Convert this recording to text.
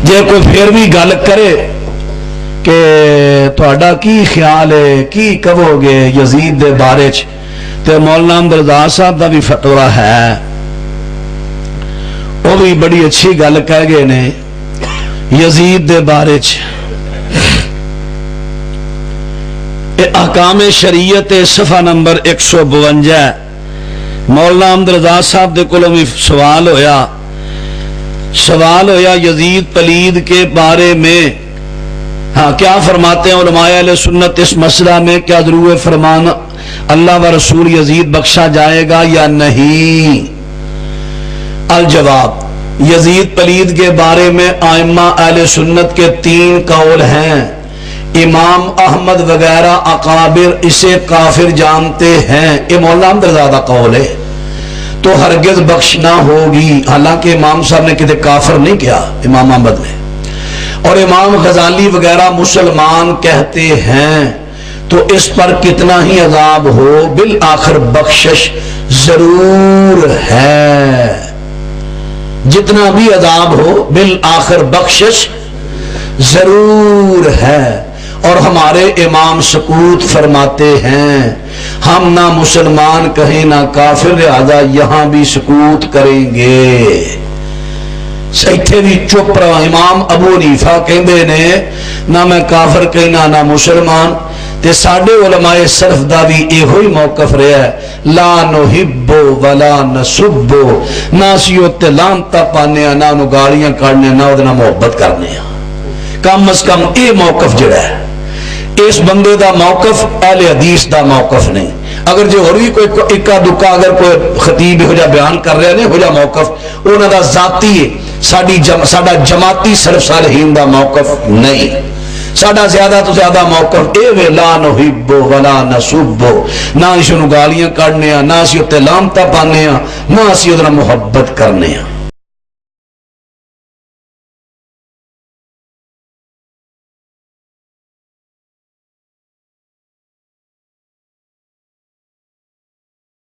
جے کوئی پھر بھی گل کرے کہ تہاڈا کی خیال ہے کی کہو گے یزید دے بارے چ، تے مولانا احمد رضا صاحب دا بھی فتوی ہے، وہ بھی بڑی اچھی گل کہہ گئے نے یزید دے بارے چ۔ احکام شریعت صفحہ نمبر 152 مولانا احمد رضا صاحب دے کولوں بھی سوال ہویا یزید پلید کے بارے میں، ہاں کیا فرماتے ہیں علماء اہل سنت اس مسئلہ میں؟ کیا ضرور فرمان اللہ و رسول یزید بخشا جائے گا یا نہیں؟ الجواب، یزید پلید کے بارے میں ائمہ اہل سنت کے 3 قول ہیں۔ امام احمد وغیرہ اکابر اسے کافر جانتے ہیں، یہ مولانا احمد رضا کا قول ہے، تو ہرگز بخشنا ہوگی، حالانکہ امام صاحب نے کتے کافر نہیں کیا امام احمد نے، اور امام غزالی وغیرہ مسلمان کہتے ہیں، تو اس پر کتنا ہی عذاب ہو بالآخر بخشش ضرور ہے، جتنا بھی عذاب ہو بالآخر بخشش ضرور ہے۔ اور ہمارے امام سکوت فرماتے ہیں، ہم نہ مسلمان کہیں نہ کافر، لہذا یہاں بھی سکوت کریں گے، ایتھے بھی چپ رہا۔ امام ابو حنیفہ کہندے نے نہ میں کافر کہنا نہ مسلمان، تے ساڈے علماء سلف دا بھی ایہی موقف رہا ہے، لا نحب ولا نسب، نہ اسی تے لعنتاں پانے نہ انہوں گالیاں کڈنے نہ اودے نال محبت کرنے، کم از کم اے موقف جڑا ہے اس بندے دا موقف اہل حدیث دا موقف نہیں۔ اگر جو اور بھی کوئی اکا دکا اگر کوئی خطیب ہو جا بیان کر رہے ہیں ہو جا موقف انہوں دا ذاتی ہے، ساڈا جماعتی سلف صالحین دا موقف نہیں۔ ساڈا زیادہ تو زیادہ موقف اے وے لا نحب ولا نسب، نہ اسی نوں گالیاں کڈنے نہ اسی تے لعنتاں پانے نہ اسی اودے نال محبت کرنے۔